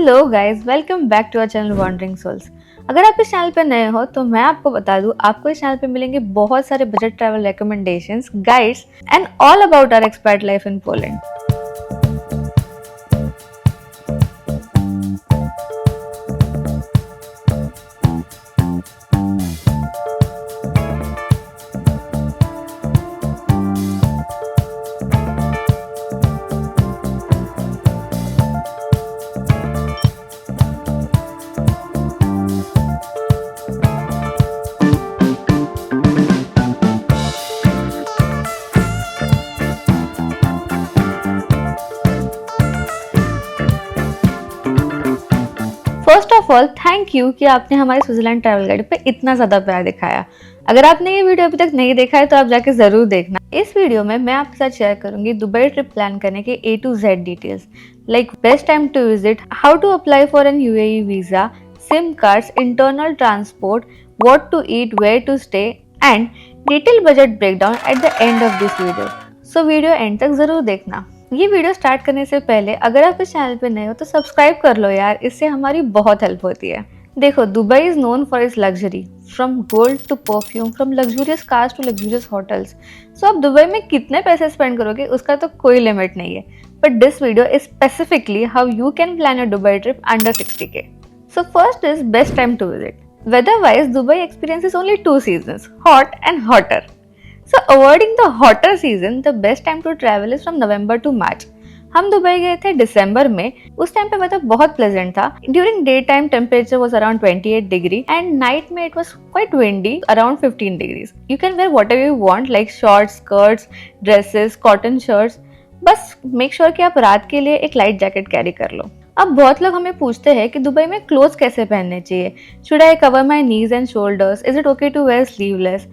Hello guys, welcome back to our channel wandering souls. अगर आप इस चैनल पर नए हो तो मैं आपको बता दूं, आपको इस चैनल पे मिलेंगे बहुत सारे budget travel recommendations, guides and all about our expert life in Poland. First of all thank you कि आपने हमारे स्विट्जरलैंड ट्रैवल गाइड पे इतना ज़्यादा प्यार दिखाया। अगर आपने ये वीडियो अभी तक नहीं देखा है तो आप जाके ज़रूर देखना। इस वीडियो में मैं आपके साथ शेयर करूंगी दुबई ट्रिप प्लान करने के A to Z details, like best time to visit, how to apply for an UAE visa, sim cards, internal transport, what to eat, where to stay and detail budget breakdown at the end of this video. So video end तक ज़रूर देखना। ये video start करने से पहले अगर आप इस चैनल पे नए हो तो सब्सक्राइब कर लो यार, इससे हमारी बहुत हेल्प होती है। देखो, Dubai is known for its luxury, from gold to perfume, from luxurious cars to luxurious hotels. So आप दुबई में कितने पैसे स्पेंड करोगे उसका तो कोई लिमिट नहीं है, but this video is specifically how you can plan a Dubai trip under 60K। So first is best time to visit. Weather wise Dubai experiences only 2 seasons, hot and hotter. So avoiding the hotter season, the best time to travel is from November to March. हम Dubai गए थे दिसंबर में। उस time पे weather बहुत pleasant था। During day time temperature was around 28 degree and night में it was quite windy around 15 degrees. You can wear whatever you want, like shorts, skirts, dresses, cotton shirts. बस make sure कि आप रात के लिए एक लाइट जैकेट कैरी कर लो। अब बहुत लोग हमें पूछते हैं कि दुबई में क्लोथ्स कैसे पहनने चाहिए। Should I cover my knees and shoulders? Is it okay to wear sleeveless?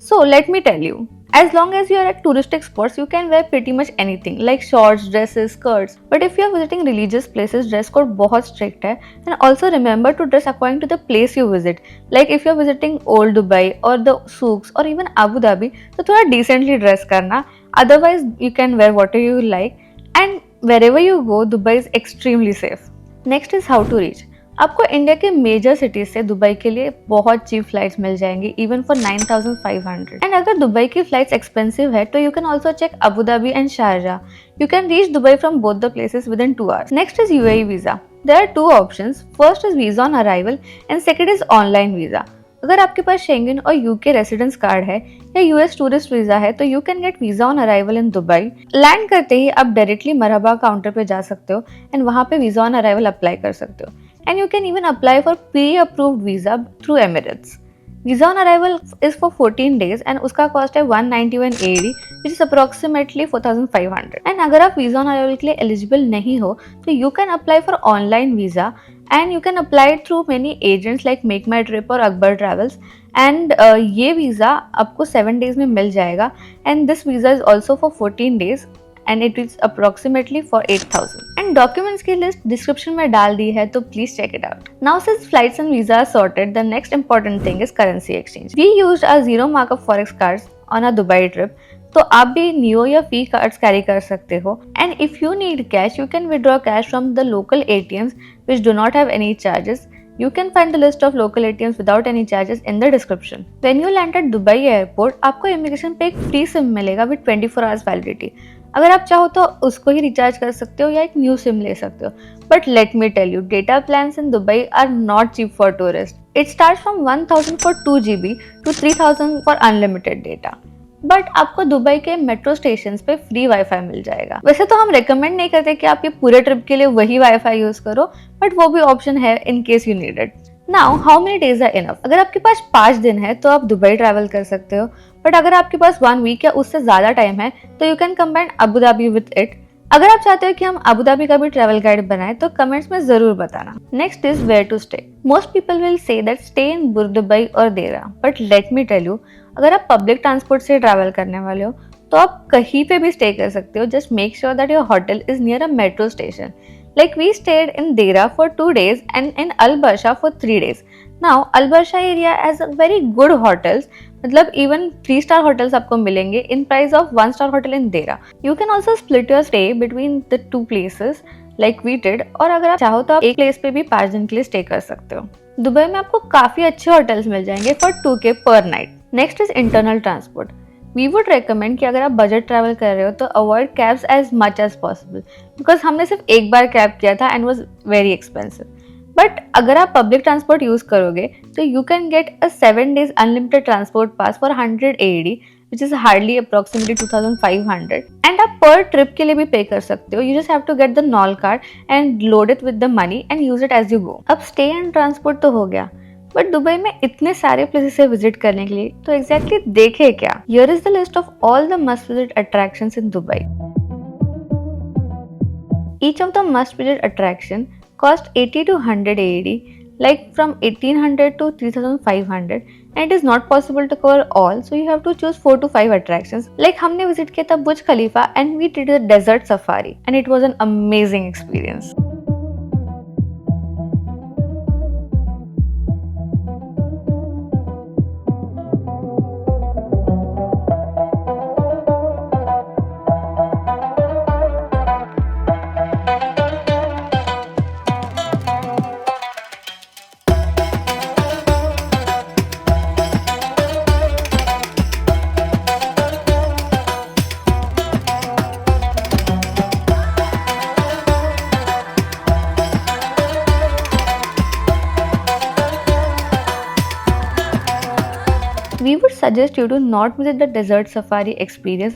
So let me tell you, as long as you are at touristic spots, you can wear pretty much anything like shorts, dresses, skirts. But if you are visiting religious places, dress code बहुत strict है. And also remember to dress according to the place you visit. Like if you are visiting Old Dubai or the souks or even Abu Dhabi, तो थोड़ा decently dress करना. Otherwise, you can wear whatever you like. And wherever you go, Dubai is extremely safe. Next is how to reach. आपको India के major cities से Dubai के लिए बहुत cheap flights मिल जाएंगी, इवन फॉर 9,500। एंड अगर दुबई की फ्लाइट्स एक्सपेंसिव है तो you can also check Abu Dhabi and Sharjah. You can reach Dubai from both the places within 2 hours. Next is UAE visa. There are 2 options. First is visa on arrival and second is online visa. अगर आपके पास Schengen और UK residence card है या US tourist visa है तो you can gate visa on arrival in Dubai. Land करते ही आप डायरेक्टली मरहबा काउंटर पे जा सकते हो एंड वहाँ पे वीजा ऑन अराइवल अप्लाई कर सकते हो। And you can even apply for pre-approved visa through Emirates. Visa on arrival is for 14 days and उसका cost है 191 AED, which is approximately 4,500. And अगर आप visa on arrival के लिए eligible नहीं हो तो you can apply for online visa and you can apply it through many agents like Make My Trip और Akbar Travels. And ये visa आपको 7 days में मिल जाएगा and this visa is also for 14 days. And it is approximately for 8,000. And documents की list description में डाल दी है तो please check it out. Now since flights and visa are sorted, the next important thing is currency exchange. We used our zero markup forex cards on our Dubai trip. तो आप भी neo या फी cards carry कर सकते हो. And if you need cash, you can withdraw cash from the local ATMs which do not have any charges. You can find the list of local ATMs without any charges in the description. When you land at Dubai airport, आपको immigration पे एक free SIM मिलेगा with 24 hours validity. अगर आप चाहो तो उसको ही recharge कर सकते हो या एक न्यू सिम ले सकते हो. But let me tell you, data plans in Dubai are not cheap for tourist. It start from 1,000 for 2 GB to 3,000 for unlimited data. But आपको दुबई के मेट्रो स्टेशन पे फ्री वाईफाई मिल जाएगा. वैसे तो हम रेकमेंड नहीं करते कि आप ये पूरे ट्रिप के लिए वही वाईफाई यूज करो, बट वो भी ऑप्शन है in case you need it. Now how many days are enough? अगर आपके पास 5 दिन है तो आप दुबई ट्रैवल कर सकते हो, बट अगर आपके पास 1 वीक या उससे ज्यादा टाइम है तो you can combine Abu Dhabi with it. अगर आप चाहते हो कि हम अबू धाबी का भी ट्रैवल गाइड बनाएं तो कमेंट्स में जरूर बताना. Next is where to stay. Most people will say that stay in Bur Dubai और Deira, but let me tell you, अगर आप पब्लिक ट्रांसपोर्ट से ट्रैवल करने वाले हो तो आप कहीं पे भी स्टे कर सकते हो. Just make sure that your hotel is near a metro station. Like we stayed in Dera for 2 days and in Al Barsha for 3 days. Now Al Barsha area has a very good hotels. मतलब even 3-star hotels आपको मिलेंगे in price of 1-star hotel in Dera. You can also split your stay between the 2 places. Like we did, और अगर आप चाहो तो आप एक प्लेस पे भी 5 दिन के लिए स्टे कर सकते हो। दुबई में आपको काफी अच्छे होटल्स मिल जाएंगे for 2K per night. Next is internal transport. We would recommend कि अगर आप बजट ट्रैवल कर रहे हो तो avoid cabs as much as possible, because हमने सिर्फ एक बार कैब किया था and was very expensive. But अगर आप पब्लिक ट्रांसपोर्ट यूज करोगे तो you can get a 7 days unlimited transport pass for 100 AED, which is hardly approximately 2500, and आप पर ट्रिप के लिए भी पे कर सकते हो। You just have to get the nol card and load it with the money and use it as you go. अब stay and transport तो हो गया, बट दुबई में इतने सारे प्लेसेस है विजिट करने के लिए, तो एग्जैक्टली देखे क्या? Here is the list of all the must visit attractions in Dubai. Each of the must visit attraction cost 80 to 100 AED, like from 1800 to 3500, and it is not possible to cover all, so you have to choose 4 to 5 attractions. Like हमने visit किया था बुर्ज खलीफा and we did a desert safari and it was an amazing experience. We would suggest you to not visit the desert safari experience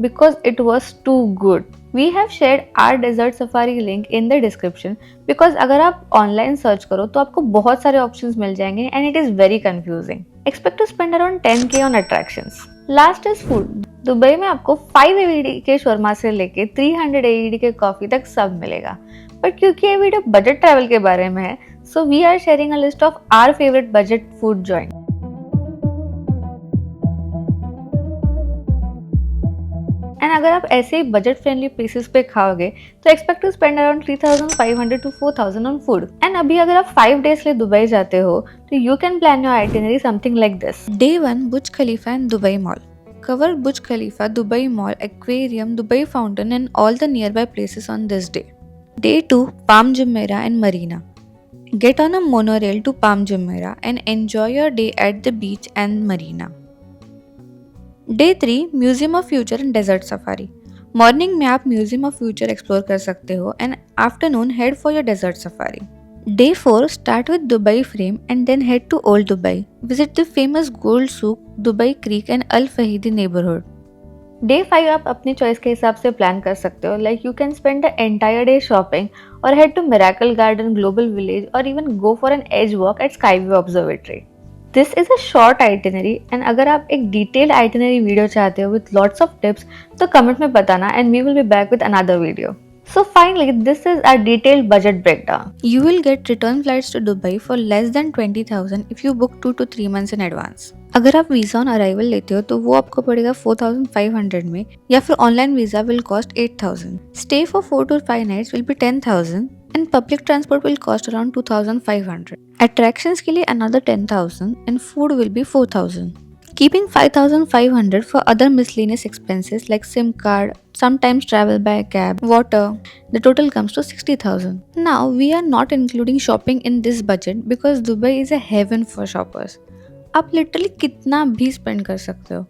because it was too good. We have shared our desert safari link in the description because अगर आप online search करो तो आपको बहुत सारे options मिल जाएंगे and it is very confusing. Expect to spend around 10K on attractions. Last is food. Dubai में आपको 5 AED के शोरमा से लेके 300 AED के कॉफी तक सब मिलेगा, बट क्योंकि ये वीडियो बजट ट्रैवल के बारे में है, so we are sharing a list of our favorite budget food joint. And अगर आप ऐसे ही बजट फ्रेंडली प्लेसेस पे खाओगे तो expect to spend around 3500 to 4000 on food. And अभी अगर आप 5 days लिए दुबई जाते हो तो you can plan your itinerary something like this. Day 1 Burj Khalifa and Dubai mall. Cover Burj Khalifa, Dubai Mall, Aquarium, Dubai Fountain and all the nearby places on this day. Day 2 Palm Jumeirah and Marina. Get on a monorail to Palm Jumeirah and enjoy your day at the beach and marina. Day 3 museum of future and desert safari. Morning में आप museum of future explore कर सकते हो and afternoon head for your desert safari. Day 4 start with Dubai Frame and then head to Old Dubai. Visit the famous Gold Souk, Dubai Creek and Al Fahidi neighborhood. Day 5 आप अपनी choice के हिसाब से plan कर सकते हो, like you can spend the entire day shopping और head to Miracle Garden, Global Village और even go for an edge walk at SkyView Observatory. This is a short itinerary and अगर आप एक डिटेल्ड आइटिनरी वीडियो चाहते हो with lots of tips तो comment में बताना and we will be back with another video. So finally, this is our detailed budget breakdown. You will get return flights to Dubai for less than 20,000 if you book 2 to 3 months in advance. अगर आप visa on arrival लेते हो तो वो आपको पड़ेगा 4500 में, या फिर online visa will cost 8000. Stay for 4 to 5 nights will be 10,000 and public transport will cost around 2500. Attractions के लिए another 10,000 and food will be 4000. Keeping 5500 for other miscellaneous expenses like SIM card, sometimes travel by cab, water, the total comes to 60,000. Now we are not including shopping in this budget because Dubai is a heaven for shoppers. आप literally कितना भी spend कर सकते हो.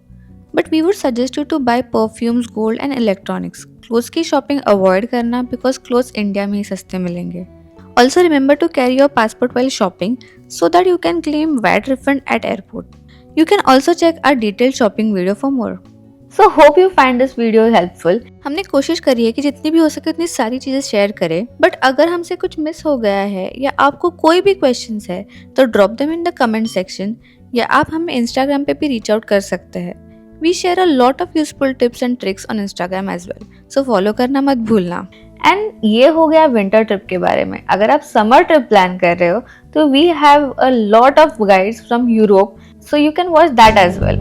But we would suggest you to buy perfumes, gold and electronics. Clothes की shopping avoid करना because clothes India में ही सस्ते मिलेंगे. Also remember to carry your passport while shopping so that you can claim VAT refund at airport. You can also check our detailed shopping video for more. So hope you find this video helpful. हमने कोशिश करी है कि जितनी भी हो सके उतनी सारी चीज़ें शेयर करें, बट अगर हमसे कुछ मिस हो गया है या आपको कोई भी क्वेश्चंस है तो drop them in the comment section, या आप हमें इंस्टाग्राम पे भी रीच आउट कर सकते हैं। We share a lot of useful tips and tricks on Instagram as well, so follow करना मत भूलना। एंड ये हो गया विंटर ट्रिप के बारे में। अगर आप समर ट्रिप प्लान कर रहे हो तो we have a lot of guides from Europe, so you can watch that as well.